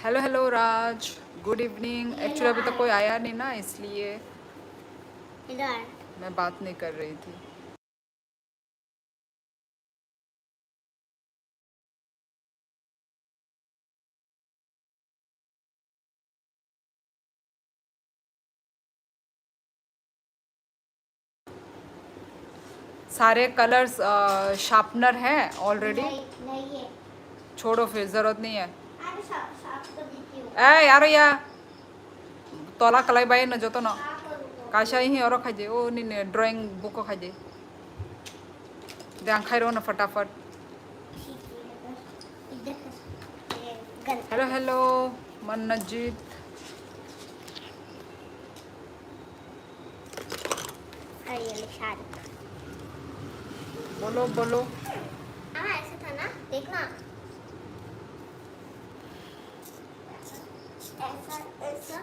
Hello hello राज, good evening. Actually अभी तक कोई आया नहीं ना, इसलिए इधर मैं बात नहीं कर रही थी। सारे कलर्स शार्पनर हैं ऑलरेडी। नहीं नहीं है। छोड़ो फिर, ज़रूरत नहीं है। अरे साफ साफ कर देती हूँ। ए यारो या तोला कलाई बाई न जोतो न साफ करूँगा। काशा ही और खाजे ओ नी ड्राइंग बुक खाजे ध्यान खाई रहो ना फटाफट। ठीक है इधर ये गलत हेलो कर दे। हेलो मनजीत, अरे ये शाहरुख। बोलो बोलो। हाँ ऐसा था ना, देखना ऐसा ऐसा।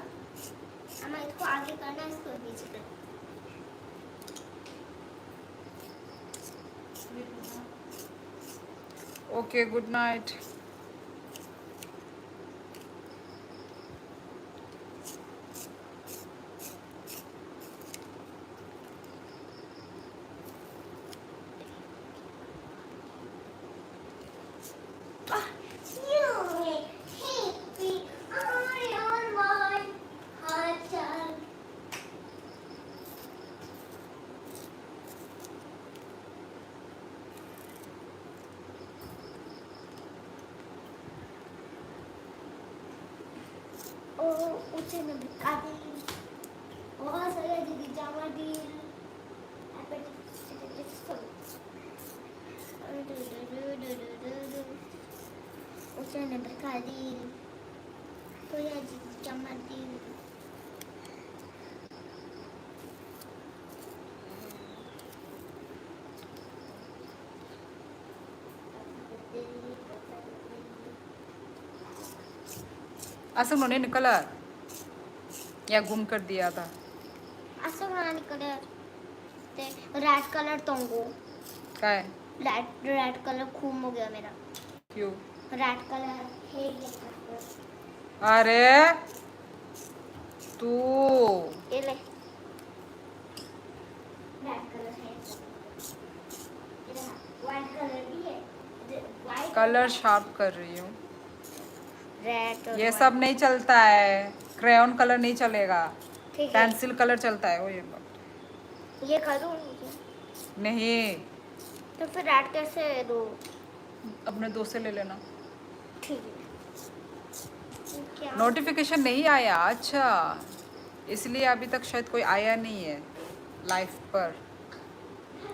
हमें इसको आगे करना है, इसको पीछे करना। Okay, good night. उसे न बिका दी बहुत सारे दीदी जामा डील उसे न बिका दी तो या दीदी जामा डील। असं उन्होंने निकला या गुम कर दिया था। असं म्हणाली कडे ते रेड कलर तोंगो क्या है? रेड कलर खूम हो गया मेरा। क्यों? रेड कलर है ये अरे तू ले रेड कलर है व्हाइट कलर भी है व्हाइट कलर शार्प कर रही हूँ। रेड और ये सब नहीं चलता है, क्रेयॉन कलर नहीं चलेगा, ठीक है पेंसिल कलर चलता है। वो ये करूँ नहीं, तो फिर रेड कैसे दो। अपने दोस्त से ले लेना। ठीक है क्या नोटिफिकेशन नहीं आया? अच्छा, इसलिए अभी तक शायद कोई आया नहीं है लाइफ पर।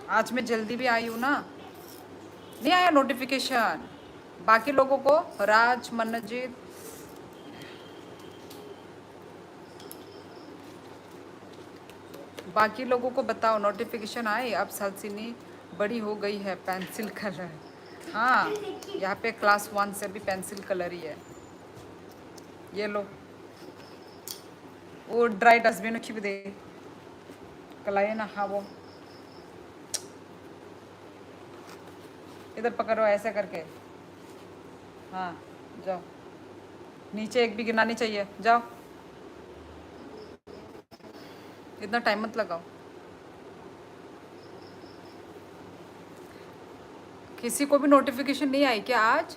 आज मैं जल्दी भी आई हूँ ना, नहीं आया नोटिफिकेशन। बाकी लोगों को, राज, मनजीत, बाकी लोगों को बताओ नोटिफिकेशन आए। अब सलसिनी बड़ी हो गई है, पेंसिल कलर। हाँ, यहाँ पे क्लास 1 से भी पेंसिल कलर ही है। ये लो, वो ड्राई डस्टबिन रखी भी दे कलाइए ना। हाँ वो इधर पकड़ो ऐसे करके। हाँ जाओ, नीचे एक भी गिरना नहीं चाहिए, जाओ। इतना टाइम मत लगाओ। किसी को भी नोटिफिकेशन नहीं आई क्या आज?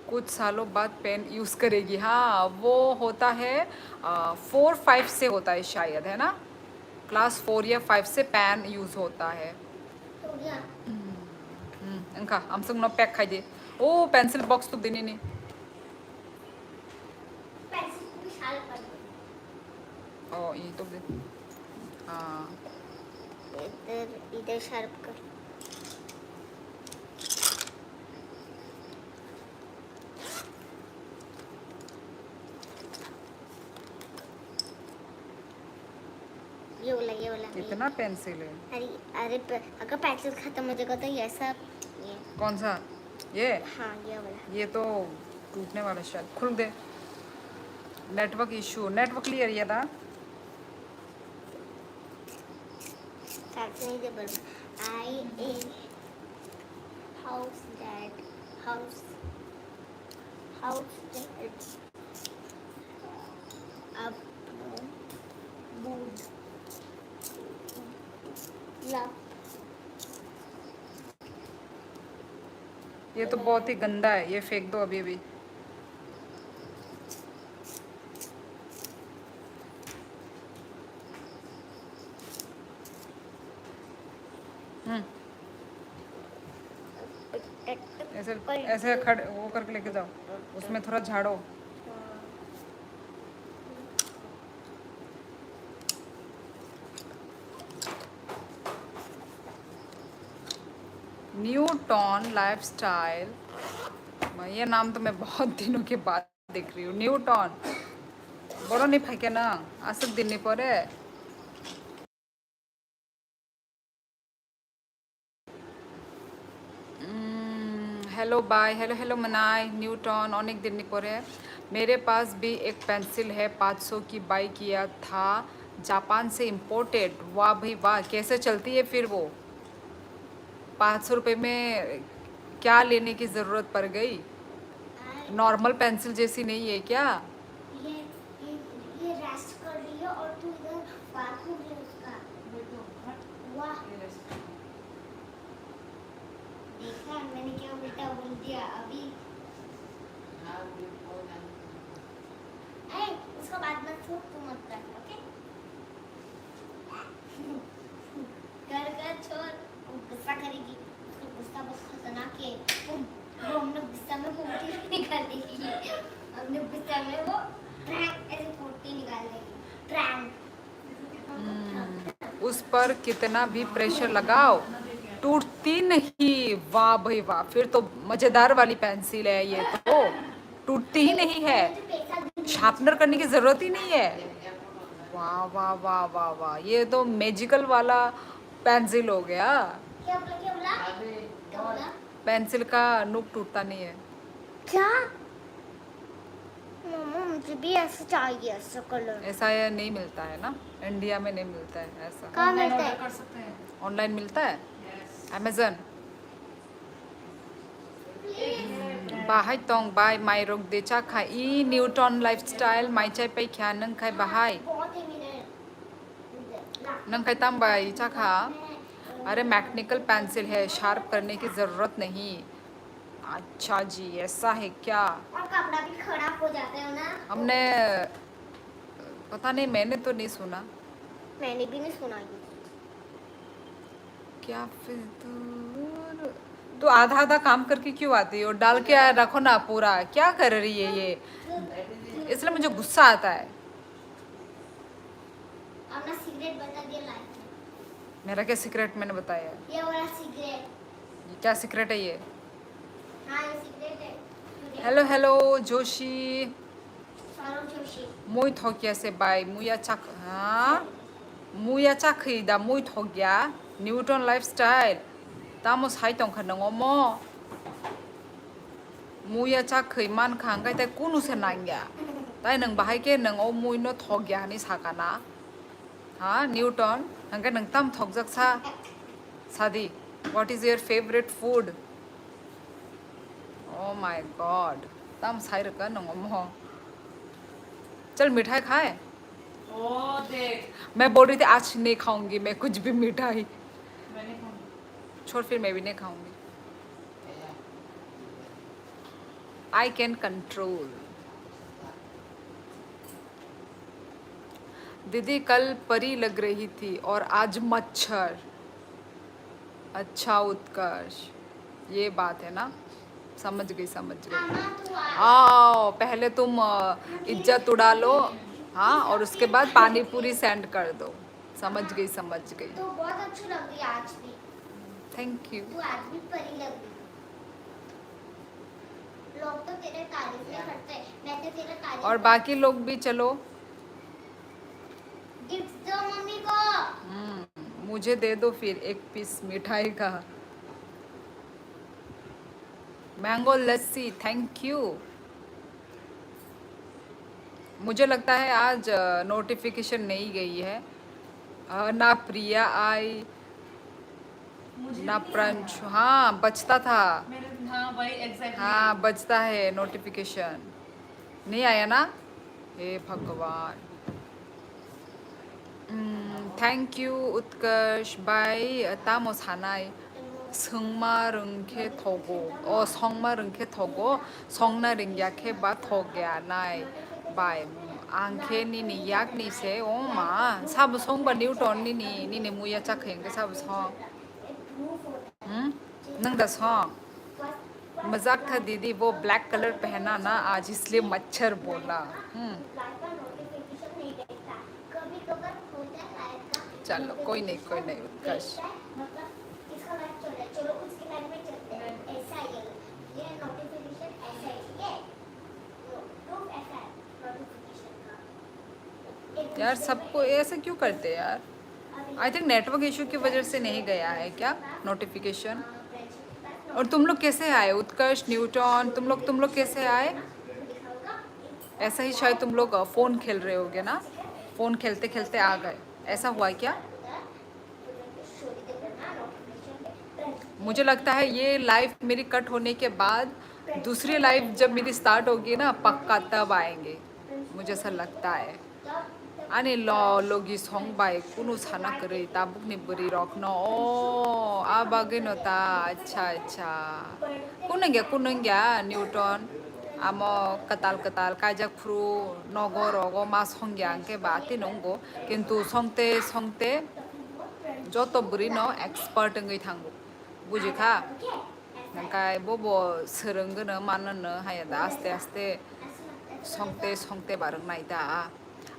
कुछ सालों बाद पेन यूज़ करेगी। हाँ वो होता है 4-5 से होता है शायद, है ना? क्लास 4 या 5 से पेन यूज़ होता है। हो गया इनका हम सब ना पैक खाई दे। ओ पेंसिल बॉक्स तो देने नहीं। पेंसिल को भी शार्प कर दो। ओ ये तो दे। हाँ इधर इधर शार्प कर। ये वाला इतना पेंसिल है? अरे अरे अगर पेंसिल खत्म हो जाएगा तो ये सब ये कौन सा? ये हाँ ये वाला ये तो टूटने वाला शायद। खुल दे। नेटवर्क इशू, नेटवर्क क्लियर ये था। साक्षी नहीं दे पर I a house that house that अब बूड लव ये तो बहुत ही गंदा है, ये फेंक दो अभी अभी। ऐसे ऐसे खड़े वो करके लेके जाओ, उसमें थोड़ा झाड़ो। न्यूटॉन लाइफस्टाइल, ये नाम तो मैं बहुत दिनों के बाद देख रही हूँ। न्यूटॉन बड़ो नहीं फेंके ना, आसक दिन नहीं पड़े। हेलो बाय, हेलो हेलो मनाई। न्यूटन अनेक दिन नहीं पड़े। मेरे पास भी एक पेंसिल है, 500 की बाई किया था, जापान से इम्पोर्टेड। वाह भाई वाह, कैसे चलती है फिर वो? 500 रुपये में क्या लेने की ज़रूरत पड़ गई? नॉर्मल पेंसिल जैसी नहीं है क्या? ये ये रेस्ट कर रही है और तू इधर बात हो रही है उसका। वाह देखा मैंने क्या उल्टा बोल दिया अभी। ऐ उसका बात मत छोड़, तू मत कर, ओके? कर छोड़, वो गुस्सा करेगी, उसका गुस्सा बहुत खतरनाक है। वो हमने गुस्सा में पोटी निकाल देगी, हमने गुस्सा में वो प्रैंक ऐसे पोटी निकाल देगी, प्रैंक। उस पर कितना भी प्रेशर लगाओ टूटती नहीं। वाह भाई वाह, फिर तो मज़ेदार वाली पेंसिल है ये, तो टूटती ही नहीं है, शार्पनर करने की ज़रूरत ही नहीं है। वाह वाह वाह वाह वाह, ये तो मैजिकल वाला पेंसिल हो गया। क्या बोला? क्या बोला? पेंसिल का नुक टूटता नहीं है। क्या? मम्मा मुझे भी ऐसा चाहिए, ऐसा कलर। ऐसा ये नहीं मिलता है ना, इंडिया में नहीं मिलता है ऐसा। कहाँ मिलता है? कर सकते हैं। ऑनलाइन मिलता है, अमेजन। बाहाय तोंग बाय माई रोक दे चा खा ई न्यूटन लाइफस्टाइल माई चाय पे क्या नंग खाई बाहाय बहुत है मेरे। नंग खाई तम बाई चा खा। अरे मैकेनिकल पेंसिल है, शार्प करने की ज़रूरत नहीं। अच्छा जी, ऐसा है क्या? और कपड़ा भी खराब हो जाता है ना। हमने पता नहीं, मैंने तो नहीं सुना। मैंने भी नहीं सुना ये। क्या फिर तो आधा आधा काम करके क्यों आती हो? डाल के रखो ना पूरा, क्या कर रही है ये? इसलिए मुझे गुस्सा आता है। अपना सिगरेट बता दिया लाइफ में। मेरा क्या सीक्रेट मैंने बताया? ये वाला सिगरेट। ये क्या सीक्रेट है ये? हाँ ये सिगरेट है। Hello hello Joshi, Saurav Joshi. मुई थोकिया से बाय मुया चक, हाँ मुया चखीदा मुई थोकिया न्यूटन लाइफस्टाइल तामस हाई तों खन ngomो मुया चखै मान खांगाय ताय कुनु से नांग्या ताय नंग बाहाय के नंग ओ मुई नो थोकिया नि साकाना। हाँ न्यूटन हंगे नंग तम थोक जक सा सादी। What is your favourite food? Oh my God, तम साई रका ngomो। चल मिठाई खाए। ओ देख, मैं बोल रही थी आज नहीं खाऊंगी मैं कुछ भी मिठाई। मैंने कहा छोड़, फिर मैं भी नहीं खाऊंगी। I can control. दीदी कल परी लग रही थी और आज मच्छर। अच्छा उत्कर्ष, ये बात है ना, समझ गई समझ गई। अम्मा तू आ। आओ पहले तुम इज्जत उड़ा लो, हाँ, और उसके बाद पानी पूरी सेंड कर दो। समझ गई समझ गई। तू बहुत अच्छी लग रही है आज भी। Thank you. तू आज भी परी लग रही है। लोग तो तेरे तारीफें करते हैं, मैं तो तेरा तारीफ। और बाकी लोग भी चलो। गिफ्ट दो मम्मी को। मुझे दे दो फिर एक पीस मिठाई का। Mango lassi, thank you. मुझे लगता है आज नोटिफिकेशन नहीं गई है, ना प्रिया आई मुझे ना भी नहीं प्रंच, आया। हाँ बजता था। मेरे हाँ वही एग्जैक्टली। हाँ बजता है नोटिफिकेशन। नहीं आया ना? हे भगवान। थैंक यू उत्कर्ष बाय तामो सानाय संमा रंखे थोगो ओ संमा रंखे थोगो संना रिंग्याखे बा थोगया नाय बाय आंखे निनी याक नि से ओ मा साब संबा न्यूटन निनी मुया चाखेंगे साब सong नंग दा सong मजाक था दीदी, वो ब्लैक कलर पहना ना आज इसलिए मच्छर बोला। चलो कोई नहीं उत्कर्ष। इसका लाइफ चल रहा है, चलो उसके लाइफ में चलते हैं। ऐसा ही है, ये नोटिफिकेशन ऐसा ही है, प्रूफ ऐसा है नोटिफिकेशन का। यार सबको ऐसे क्यों करते हैं यार? आई थिंक नेटवर्क इशू की वजह से नहीं गया है क्या नोटिफिकेशन। और तुम लोग कैसे आए उत्कर्ष न्यूटन, तुम लोग कैसे आए? ऐसा ही शायद तुम लोग फ़ोन खेल रहे होगे ना, फ़ोन खेलते खेलते आ गए, ऐसा हुआ क्या? मुझे लगता है ये लाइव मेरी कट होने के बाद दूसरी लाइव जब मेरी स्टार्ट होगी ना पक्का तब आएंगे, मुझे ऐसा लगता है। आने लोगी सॉन्ग बाय कुनु साना करे ताबुक ने बरी रखना ओ आ बागे नता अच्छा कुनंग्या न्यूटन आमो कताल काजक फ्रू नगर अगो मा संग्या के बाते नंगो किंतु संगते जो तो बुरी नो एक्सपर्ट अंगै थांगो बुझिखा नंकाय बोबो सोलोंगोनो मानोनो हाया दा आस्ते संगते बारंग नाइदा।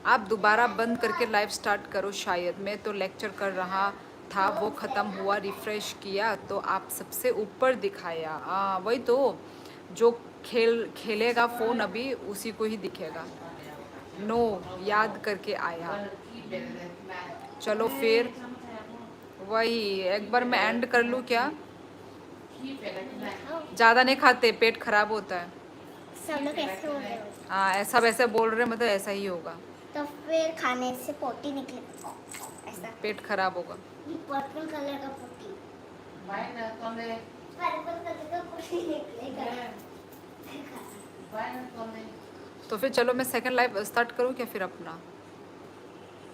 आप दोबारा बंद करके लाइव स्टार्ट करो शायद, मैं तो लेक्चर कर रहा था वो ख़त्म हुआ, रिफ़्रेश किया तो आप सबसे ऊपर दिखाया। हाँ वही तो, जो खेलेगा फ़ोन अभी उसी को ही दिखेगा। नो याद करके आया। चलो फिर वही एक बार मैं एंड कर लूँ क्या? ज़्यादा नहीं खाते, पेट खराब होता है। सब लोग ऐसे बोल रहे हो, हाँ सब ऐसे बोल रहे मतलब ऐसा ही होगा, तो फिर खाने से पोटी निकले ऐसा। पेट खराब होगा। ये पर्पल कलर का पोटी, पर्पल कलर का पोटी निकलेगा। तो फिर चलो मैं सेकंड लाइव स्टार्ट करूँ क्या फिर अपना?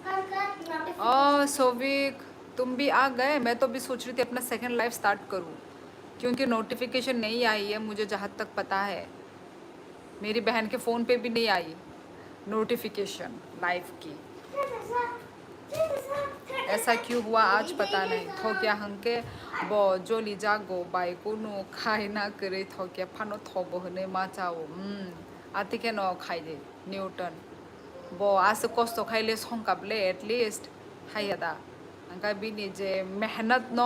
नोटिफिकेशन सोविक तुम भी आ गए, मैं तो भी सोच रही थी अपना सेकंड लाइव स्टार्ट करूँ क्योंकि नोटिफिकेशन नहीं आई है मुझे, जहाँ तक पता है मेरी बहन के फ़ोन पे भी नहीं आई नोटिफिकेशन लाइव की। ऐसा क्यों हुआ आज पता नहीं। थोक्या हंके बो जोली जागो बाई कोनो खाई ना करे थोक्या फानो थोबो हने मा चाओ आते के न खाई दे न्यूटन बो आज कस्तो खाइले संकाबले एटलिस्ट हायादा अंका बिनी जे मेहनत न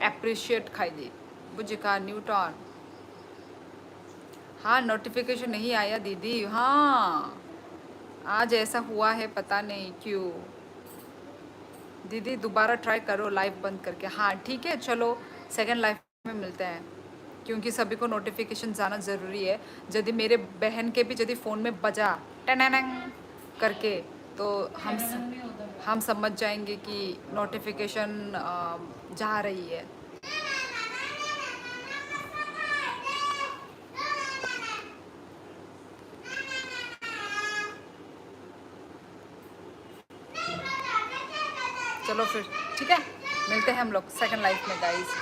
एप्रिशिएट खाई दे बुझिका न्यूटन। हाँ नोटिफिकेशन नहीं आया दीदी, हाँ आज ऐसा हुआ है पता नहीं क्यों। दीदी दोबारा ट्राई करो लाइव बंद करके। हाँ ठीक है चलो सेकंड लाइव में मिलते हैं क्योंकि सभी को नोटिफिकेशन जाना ज़रूरी है। यदि मेरे बहन के भी यदि फ़ोन में बजा टननंग करके तो हम समझ जाएंगे कि नोटिफिकेशन जा रही है। चलो फिर ठीक है मिलते हैं हम लोग सेकंड लाइफ में गाइस।